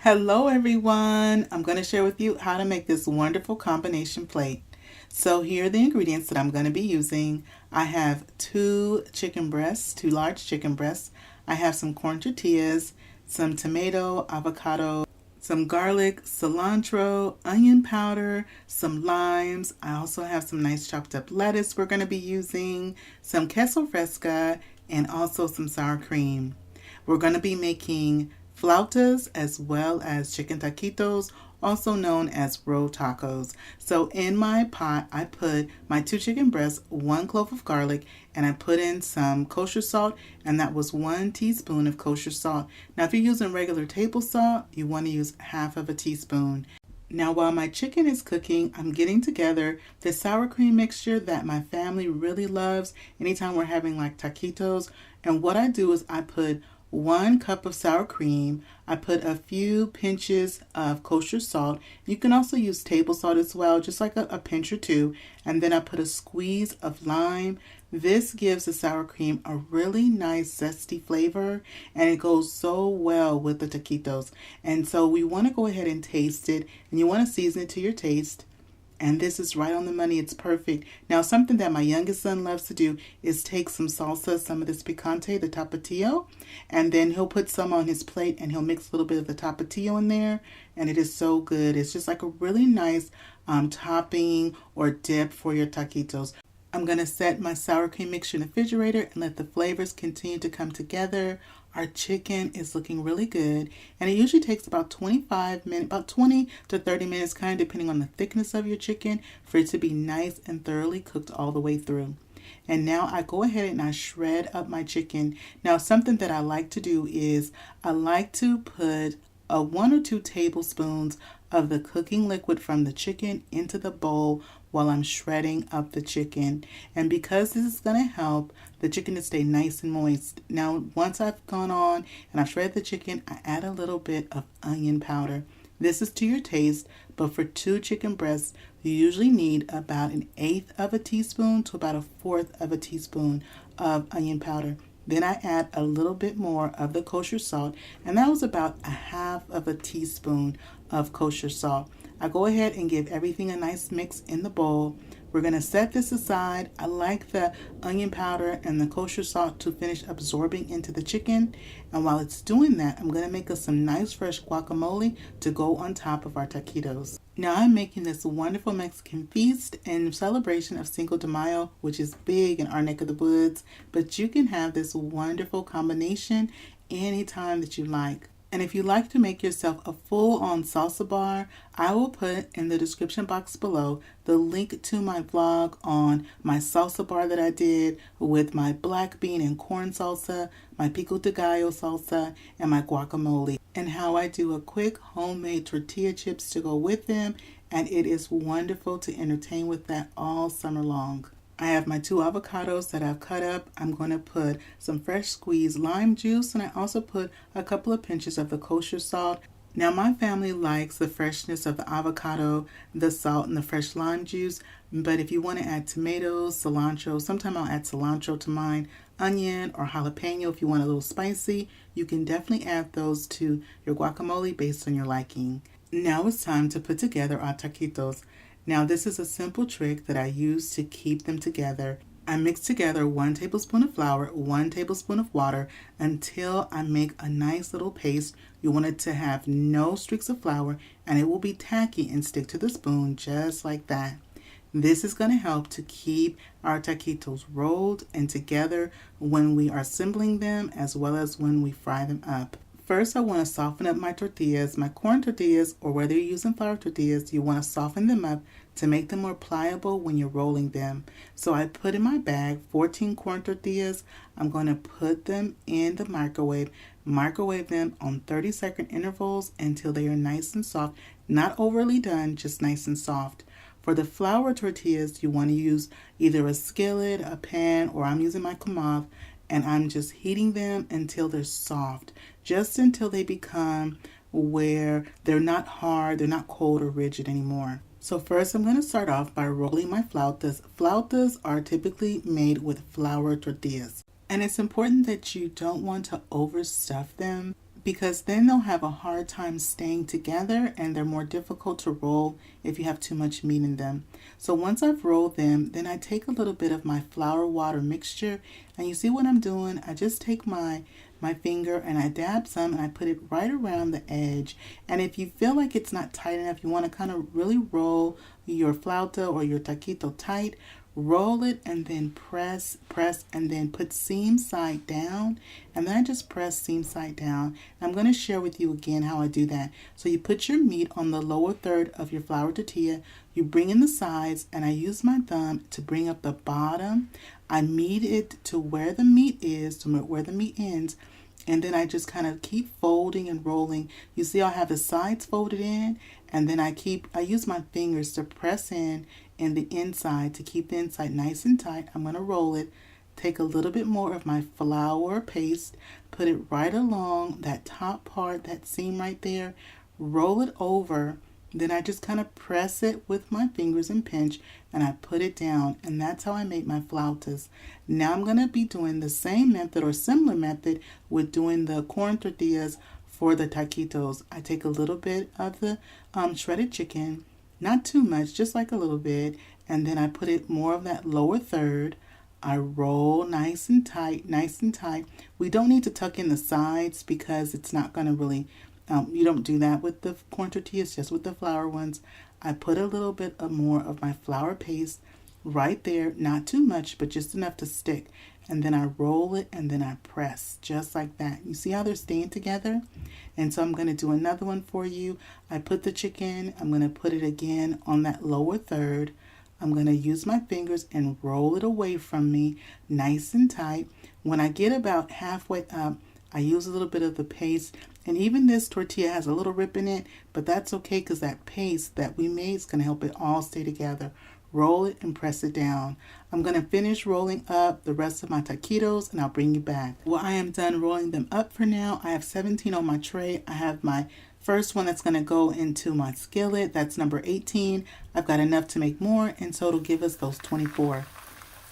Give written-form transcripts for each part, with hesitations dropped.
Hello everyone! I'm going to share with you how to make this wonderful combination plate. So here are the ingredients that I'm going to be using. I have two large chicken breasts. I have some corn tortillas, some tomato, avocado, some garlic, cilantro, onion powder, some limes. I also have some nice chopped up lettuce we're going to be using, some queso fresca, and also some sour cream. We're going to be making flautas as well as chicken taquitos, also known as rolled tacos. So in my pot, I put my two chicken breasts, 1 clove of garlic, and I put in some kosher salt, and that was 1 teaspoon of kosher salt. Now, if you're using regular table salt, you want to use half of a teaspoon. Now, while my chicken is cooking, I'm getting together the sour cream mixture that my family really loves anytime we're having like taquitos. And what I do is I put 1 cup of sour cream. I put a few pinches of kosher salt. You can also use table salt as well, just like a pinch or two. And then I put a squeeze of lime. This gives the sour cream a really nice zesty flavor, and it goes so well with the taquitos. And so we want to go ahead and taste it, and you want to season it to your taste. And this is right on the money. It's perfect. Now, something that my youngest son loves to do is take some salsa, some of this picante, the tapatio, and then he'll put some on his plate and he'll mix a little bit of the tapatio in there. And it is so good. It's just like a really nice topping or dip for your taquitos. I'm going to set my sour cream mixture in the refrigerator and let the flavors continue to come together. Our chicken is looking really good, and it usually takes about 25 minutes, about 20 to 30 minutes, kind of depending on the thickness of your chicken, for it to be nice and thoroughly cooked all the way through. And now I go ahead and I shred up my chicken. Now, something that I like to do is I like to put 1 or 2 tablespoons of the cooking liquid from the chicken into the bowl while I'm shredding up the chicken. And because this is going to help the chicken to stay nice and moist. Now, once I've gone on and I've shredded the chicken, I add a little bit of onion powder. This is to your taste, but for 2 chicken breasts, you usually need about 1/8 of a teaspoon to about 1/4 of a teaspoon of onion powder. Then I add a little bit more of the kosher salt, and that was about 1/2 of a teaspoon of kosher salt. I go ahead and give everything a nice mix in the bowl. We're going to set this aside. I like the onion powder and the kosher salt to finish absorbing into the chicken. And while it's doing that, I'm going to make us some nice fresh guacamole to go on top of our taquitos. Now I'm making this wonderful Mexican feast in celebration of Cinco de Mayo, which is big in our neck of the woods. But you can have this wonderful combination anytime that you like. And if you'd like to make yourself a full-on salsa bar, I will put in the description box below the link to my vlog on my salsa bar that I did with my black bean and corn salsa, my pico de gallo salsa, and my guacamole, and how I do a quick homemade tortilla chips to go with them, and it is wonderful to entertain with that all summer long. I have my 2 avocados that I've cut up. I'm going to put some fresh squeezed lime juice, and I also put a couple of pinches of the kosher salt. Now, my family likes the freshness of the avocado, the salt, and the fresh lime juice, but if you want to add tomatoes, cilantro, sometimes I'll add cilantro to mine, onion or jalapeno if you want a little spicy, you can definitely add those to your guacamole based on your liking. Now it's time to put together our taquitos. Now, this is a simple trick that I use to keep them together. I mix together 1 tablespoon of flour, 1 tablespoon of water until I make a nice little paste. You want it to have no streaks of flour, and it will be tacky and stick to the spoon just like that. This is going to help to keep our taquitos rolled and together when we are assembling them as well as when we fry them up. First, I want to soften up my tortillas, my corn tortillas, or whether you're using flour tortillas, you want to soften them up to make them more pliable when you're rolling them. So I put in my bag 14 corn tortillas. I'm going to put them in the microwave them on 30-second intervals until they are nice and soft, not overly done, just nice and soft. For the flour tortillas, you want to use either a skillet, a pan, or I'm using my comal, and I'm just heating them until they're soft, just until they become where they're not hard, they're not cold or rigid anymore. So first I'm going to start off by rolling my flautas. Flautas are typically made with flour tortillas. And it's important that you don't want to overstuff them. because then they'll have a hard time staying together and they're more difficult to roll if you have too much meat in them. So once I've rolled them, then I take a little bit of my flour water mixture, and you see what I'm doing? I just take my finger and I dab some and I put it right around the edge. And if you feel like it's not tight enough, you want to kind of really roll your flauta or your taquito tight, roll it and then press, and then put seam side down, and then I just press seam side down. I'm going to share with you again how I do that. So you put your meat on the lower third of your flour tortilla, you bring in the sides, and I use my thumb to bring up the bottom. I meet it to where the meat is, to where the meat ends, and then I just kind of keep folding and rolling. You see I have the sides folded in, and then I use my fingers to press in the inside to keep the inside nice and tight. I'm going to roll it, take a little bit more of my flour paste, put it right along that top part, that seam right there, roll it over. Then I just kind of press it with my fingers and pinch, and I put it down, and that's how I make my flautas. Now I'm going to be doing the same method or similar method with doing the corn tortillas for the taquitos. I take a little bit of the shredded chicken, not too much, just like a little bit, and then I put it more of that lower third. I roll nice and tight, nice and tight. We don't need to tuck in the sides because it's not going to really, you don't do that with the corn tortillas, just with the flour ones. I put a little bit more of my flour paste right there, not too much, but just enough to stick. And then I roll it and then I press just like that. You see how they're staying together? And so I'm going to do another one for you. I put the chicken, I'm going to put it again on that lower third. I'm going to use my fingers and roll it away from me nice and tight. When I get about halfway up, I use a little bit of the paste. And even this tortilla has a little rip in it, but that's okay because that paste that we made is going to help it all stay together. Roll it and press it down. I'm going to finish rolling up the rest of my taquitos and I'll bring you back. Well, I am done rolling them up for now. I have 17 on my tray. I have my first one that's going to go into my skillet. That's number 18. I've got enough to make more, and so it'll give us those 24.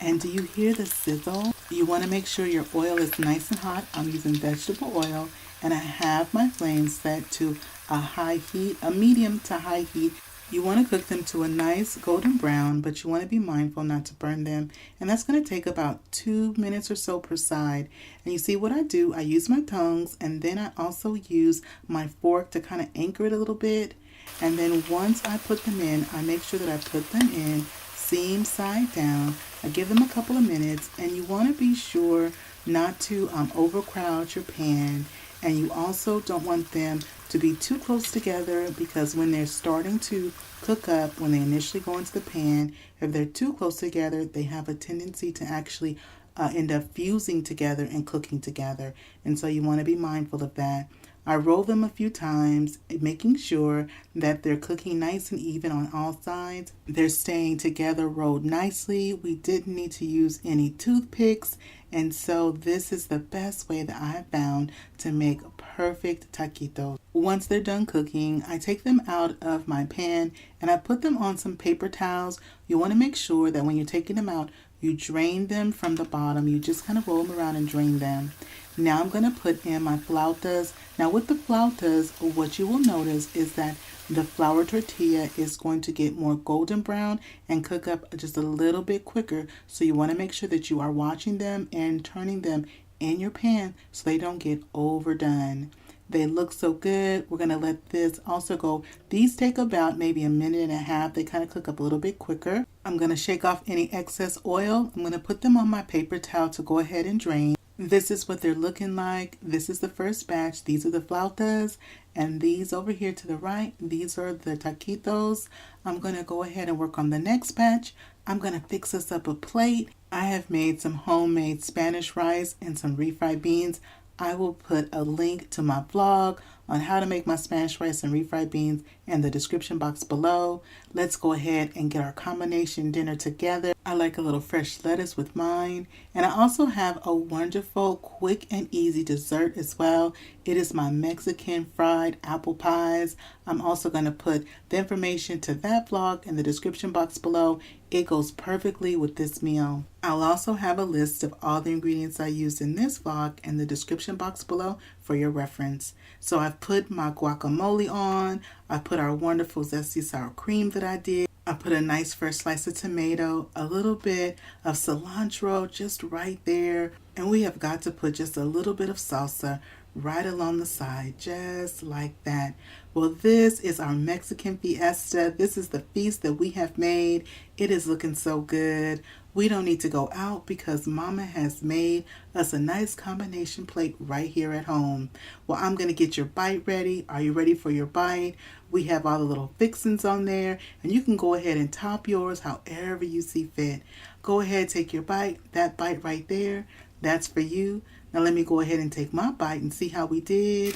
And do you hear the sizzle? You want to make sure your oil is nice and hot. I'm using vegetable oil, and I have my flame set to a high heat, a medium to high heat. You want to cook them to a nice golden brown, but you want to be mindful not to burn them. And that's going to take about 2 minutes or so per side. And you see what I do? I use my tongues, and then I also use my fork to kind of anchor it a little bit. And then once I put them in, I make sure that I put them in seam side down. I give them a couple of minutes, and you want to be sure not to overcrowd your pan. And you also don't want them to be too close together, because when they're starting to cook up, when they initially go into the pan, if they're too close together, they have a tendency to actually end up fusing together and cooking together. And so you want to be mindful of that. I roll them a few times, making sure that they're cooking nice and even on all sides. They're staying together rolled nicely. We didn't need to use any toothpicks. And so this is the best way that I have found to make perfect taquitos. Once they're done cooking, I take them out of my pan and I put them on some paper towels. You want to make sure that when you're taking them out, you drain them from the bottom. You just kind of roll them around and drain them. Now I'm going to put in my flautas. Now with the flautas, what you will notice is that the flour tortilla is going to get more golden brown and cook up just a little bit quicker. So you want to make sure that you are watching them and turning them in your pan so they don't get overdone. They look so good. We're going to let this also go. These take about maybe a minute and a half. They kind of cook up a little bit quicker. I'm going to shake off any excess oil. I'm going to put them on my paper towel to go ahead and drain. This is what they're looking like. This is the first batch. These are the flautas. And these over here to the right, these are the taquitos. I'm going to go ahead and work on the next batch. I'm going to fix us up a plate. I have made some homemade Spanish rice and some refried beans. I will put a link to my vlog on how to make my Spanish rice and refried beans in the description box below. Let's go ahead and get our combination dinner together. I like a little fresh lettuce with mine. And I also have a wonderful, quick and easy dessert as well. It is my Mexican fried apple pies. I'm also going to put the information to that vlog in the description box below. It goes perfectly with this meal. I'll also have a list of all the ingredients I used in this vlog in the description box below for your reference. So I've put my guacamole on. I put our wonderful zesty sour cream that I did. I put a nice fresh slice of tomato, a little bit of cilantro just right there. And we have got to put just a little bit of salsa right along the side, just like that. Well, this is our Mexican fiesta. This is the feast that we have made. It is looking so good. We don't need to go out because Mama has made us a nice combination plate right here at home. Well, I'm going to get your bite ready. Are you ready for your bite? We have all the little fixings on there, and you can go ahead and top yours however you see fit. Go ahead, take your bite. That bite right there, that's for you. Now let me go ahead and take my bite and see how we did.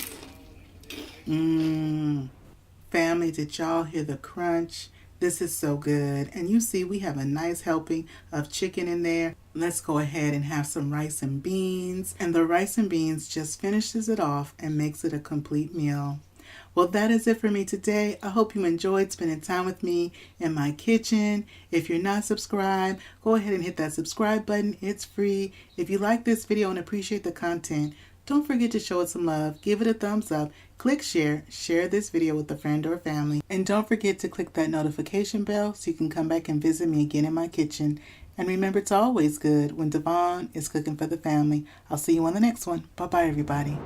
Family, did y'all hear the crunch? This is so good. And you see we have a nice helping of chicken in there. Let's go ahead and have some rice and beans. And the rice and beans just finishes it off and makes it a complete meal. Well, that is it for me today. I hope you enjoyed spending time with me in my kitchen. If you're not subscribed, go ahead and hit that subscribe button. It's free. If you like this video and appreciate the content, don't forget to show it some love. Give it a thumbs up. Click share. Share this video with a friend or family. And don't forget to click that notification bell so you can come back and visit me again in my kitchen. And remember, it's always good when Dyvonne is cooking for the family. I'll see you on the next one. Bye-bye, everybody.